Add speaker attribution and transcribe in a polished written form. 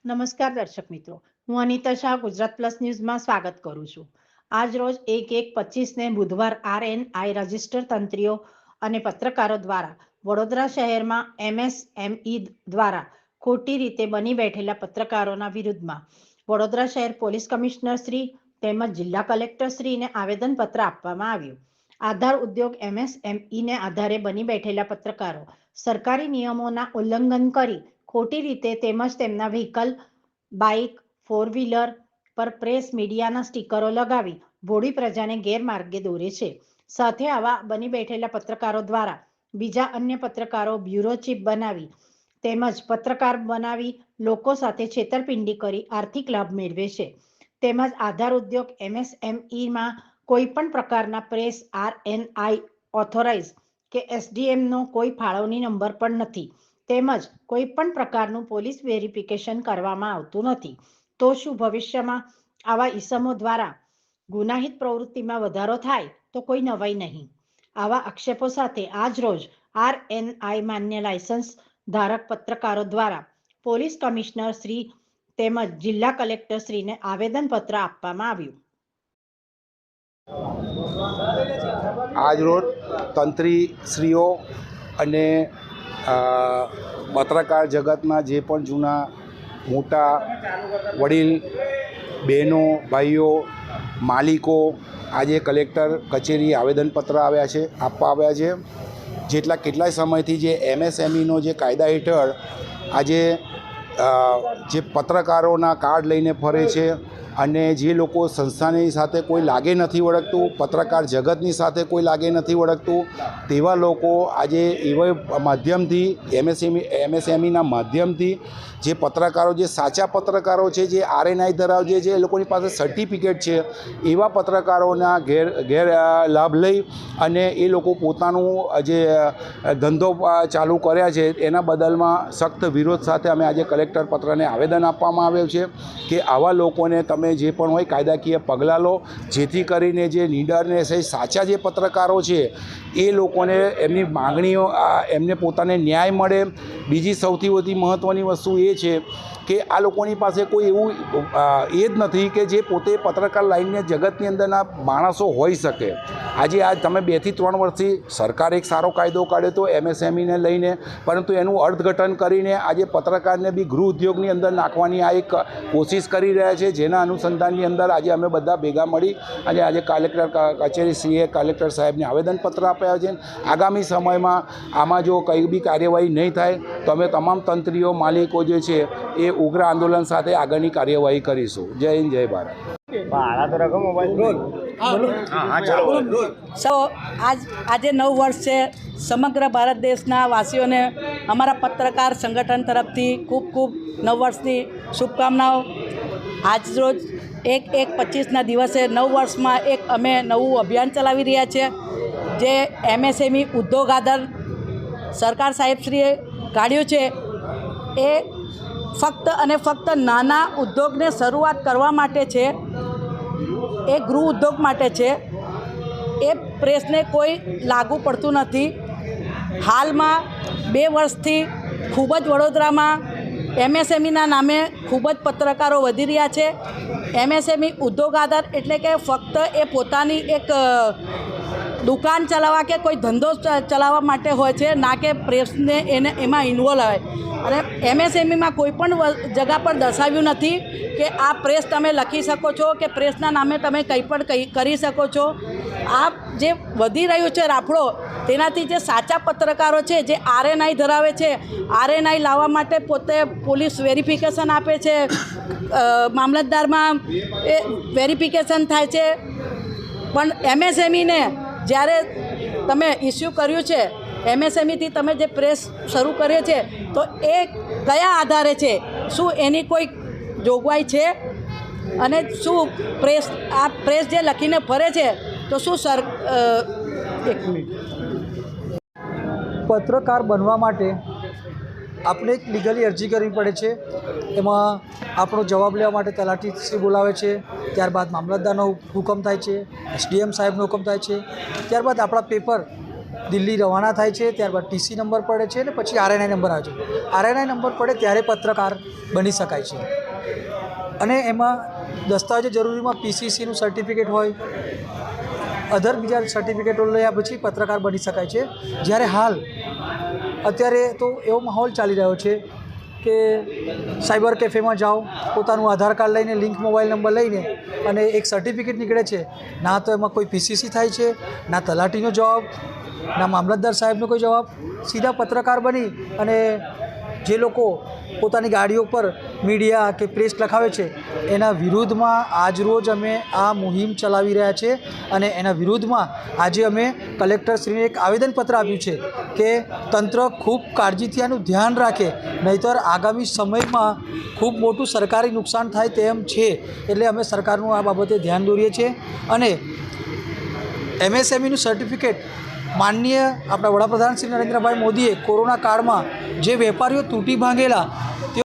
Speaker 1: નમસ્કાર દર્શક મિત્રો, હું અનિતા શાહ ગુજરાત પ્લસ ન્યૂઝમાં સ્વાગત કરું છું। આજ રોજ 1/1/25ને બુધવાર આરએનઆઈ રજિસ્ટર તંત્રીઓ અને પત્રકારો દ્વારા વડોદરા શહેરમાં એમએસએમઈ દ્વારા ખોટી રીતે બની બેઠેલા પત્રકારોના વિરુદ્ધમાં વડોદરા શહેર પોલીસ કમિશનર શ્રી તેમજ જિલ્લા કલેક્ટર શ્રીને આવેદનપત્ર આપવામાં આવ્યું। આધાર ઉદ્યોગ એમએસએમઈને આધારે બની બેઠેલા પત્રકારો સરકારી નિયમોના ઉલ્લંઘન કરી ખોટી રીતે તેમજ તેમના વ્હીકલ, બાઇક, ફોર વ્હીલર પર પ્રેસ મીડિયાના સ્ટીકરો લગાવી ભોળી પ્રજાને ગેરમાર્ગે દોરે છે। સાથે આવા બની બેઠેલા પત્રકારો દ્વારા બીજા અન્ય પત્રકારો બ્યુરો ચીફ બનાવી તેમજ પત્રકાર બનાવી લોકો સાથે છેતરપિંડી કરી આર્થિક લાભ મેળવે છે। તેમજ આધાર ઉદ્યોગ એમએસએમઈમાં કોઈ પણ પ્રકારના પ્રેસ, આરએનઆઈ ઓથોરાઇઝ કે એસડીએમનો કોઈ ફાળવણી નંબર પણ નથી તેમજ કોઈ પણ પ્રકારનું પોલીસ વેરિફિકેશન કરવામાં આવતું નથી। તો શું ભવિષ્યમાં આવા ઈસમો દ્વારા ગુનાહિત પ્રવૃત્તિમાં વધારો થાય તો કોઈ નવાઈ નહીં। આવા આક્ષેપો સાથે આજ રોજ આરએનઆઈ માન્ય લાયસન્સ ધારક પત્રકારો દ્વારા પોલીસ કમિશનર શ્રી તેમજ જિલ્લા કલેક્ટર શ્રીને આવેદનપત્ર આપવામાં આવ્યું।
Speaker 2: આજરોજ તંત્રીશ્રીઓ અને પત્રકાર જગતના જે પણ જૂના મોટા વડીલ બહેનો, ભાઈઓ, માલિકો આજે કલેક્ટર કચેરી આવેદનપત્ર આપવા આવ્યા છે। કેટલાય સમયથી જે એમએસએમઈનો જે કાયદા હેઠળ આજે જે પત્રકારોના કાર્ડ લઈને ફરે છે અને જે લોકો સંસ્થાની સાથે કોઈ લાગે નથી વળગતું, પત્રકાર જગતની સાથે કોઈ લાગે નથી વળગતું, તેવા લોકો આજે એવા માધ્યમથી એમએસએમઈના માધ્યમથી જે પત્રકારો, જે સાચા પત્રકારો છે, જે આરએનઆઈ ધરાવે છે, એ લોકોની પાસે સર્ટિફિકેટ છે, એવા પત્રકારોના ગેર લાભ લઈ અને એ લોકો પોતાનું જે ધંધો ચાલુ કર્યા છે એના બદલમાં સખ્ત વિરોધ સાથે અમે આજે કલેક્ટર પત્રને આવેદન આપવામાં આવ્યું છે કે આવા લોકોને તમે જે પણ હોય કાયદાકીય પગલાં લો, જેથી કરીને જે નીડર ને સાચા જે પત્રકારો છે એ લોકોને એમની માંગણીઓ એમને પોતાને ન્યાય મળે। બીજી સૌથી વધુ મહત્ત્વની વસ્તુ એ છે કે આ લોકોની પાસે કોઈ એવું એ જ નથી કે જે પોતે પત્રકાર લાઈનને જગતની અંદરના માણસો હોઈ શકે। આજે તમે 2 થી 3 વર્ષથી સરકારે એક સારો કાયદો કાઢ્યો હતો એમએસએમઈને લઈને, પરંતુ એનું અર્થઘટન કરીને આજે પત્રકારને બી ગૃહ ઉદ્યોગની અંદર નાખવાની આ એક કોશિશ કરી રહ્યા છે, જેના અનુસંધાનની અંદર આજે અમે બધા ભેગા મળી અને આજે કલેક્ટર કચેરીશ્રીએ કલેક્ટર સાહેબને આવેદનપત્ર આપ્યા છે। આગામી સમયમાં આમાં જો કંઈ બી કાર્યવાહી નહીં થાય તો અમે તમામ તંત્રીઓ, માલિકો જે છે એ ઉગ્ર આંદોલન સાથે આગળની કાર્યવાહી કરીશું। જય હિન્દ, જય ભારત।
Speaker 3: આજે 9 વર્ષ છે। સમગ્ર ભારત દેશના વાસીઓને અમારા પત્રકાર સંગઠન તરફથી ખૂબ ખૂબ 9 વર્ષની શુભકામનાઓ। આજરોજ 1/1/25ના દિવસે 9 વર્ષમાં એક અમે નવું અભિયાન ચલાવી રહ્યા છીએ, જે એમએસએમઈ ઉદ્યોગ આધાર સરકાર સાહેબશ્રીએ કાઢ્યું છે। એ ફક્ત અને ફક્ત નાના ઉદ્યોગને શરૂઆત કરવા માટે છે, એ ગૃહ ઉદ્યોગ માટે છે। એ પ્રેસને કોઈ લાગુ પડતું નથી। હાલમાં 2 વર્ષથી ખૂબ જ વડોદરામાં એમએસએમઈના નામે ખૂબ જ પત્રકારો વધી રહ્યા છે। એમએસએમઈ ઉદ્યોગ આધાર એટલે કે ફક્ત એ પોતાની એક દુકાન ચલાવવા કે કોઈ ધંધો ચલાવવા માટે હોય છે, ના કે પ્રેસને એમાં ઇન્વોલ્વ હોય। અને એમએસએમઈમાં કોઈ પણ જગ્યા પર દર્શાવ્યું નથી કે આ પ્રેસ તમે લખી શકો છો કે પ્રેસના નામે તમે કંઈ પણ કરી શકો છો। આ જે વધી રહ્યું છે રાફડો, તેનાથી જે સાચા પત્રકારો છે, જે આરએનઆઈ ધરાવે છે, આરએનઆઈ લાવવા માટે પોતે પોલીસ વેરિફિકેશન આપે છે, મામલતદારમાં એ વેરિફિકેશન થાય છે, પણ એમએસએમઈને જ્યારે તમે ઇસ્યુ કર્યું છે, એમએસએમઈથી તમે જે પ્રેસ શરૂ કરે છે, તો એ કયા આધારે છે? શું એની કોઈ જોગવાઈ છે? અને શું આ પ્રેસ જે લખીને ફરે છે તો શું એક મિનિટ,
Speaker 4: પત્રકાર બનવા માટે આપણે એક લીગલી અરજી કરવી પડે છે। એમાં આપણો જવાબ લેવા માટે તલાટીશ્રી બોલાવે છે, ત્યારબાદ મામલતદારનો હુકમ થાય છે, એસડીએમ સાહેબનો હુકમ થાય છે, ત્યારબાદ આપણા પેપર દિલ્હી રવાના થાય છે, ત્યારબાદ ટીસી નંબર પડે છે અને પછી આરએનઆઈ નંબર આવે છે. આરએનઆઈ નંબર પડે ત્યારે પત્રકાર બની શકાય છે. અને એમાં દસ્તાવેજો જરૂરીમાં પીસીસીનું સર્ટિફિકેટ હોય, અધર બીજા સર્ટિફિકેટો લયા પછી પત્રકાર બની શકાય છે. જ્યારે હાલ અત્યારે તો એવો માહોલ ચાલી રહ્યો છે કે સાયબર કેફેમાં જાઓ, પોતાનું આધાર કાર્ડ લઈને, લિંક મોબાઈલ નંબર લઈને અને એક સર્ટિફિકેટ નીકળે છે. ના તો એમાં કોઈ પીસીસી થાય છે, ના તલાટીનો જવાબ, ના મામલતદાર સાહેબનો કોઈ જવાબ. સીધા પત્રકાર બની અને જે લોકો પોતાની ગાડીઓ પર મીડિયા કે પ્રેસ લખાવે છે એના વિરુદ્ધમાં આજરોજ અમે આ મુહિમ ચલાવી રહ્યા છે. અને એના વિરુદ્ધમાં આજે અમે કલેક્ટરશ્રીને એક આવેદનપત્ર આપ્યું છે કે તંત્ર ખૂબ કાળજીથી આનું ધ્યાન રાખે, નહીંતર આગામી સમયમાં ખૂબ મોટું સરકારી નુકસાન થાય તેમ છે. એટલે અમે સરકારનું આ બાબતે ધ્યાન દોરીએ છીએ. અને એમએસએમઈનું સર્ટિફિકેટ માનનીય આપણા વડાપ્રધાન શ્રી નરેન્દ્રભાઈ મોદીએ કોરોના કાળમાં જે વેપારીઓ તૂટી ભાંગેલા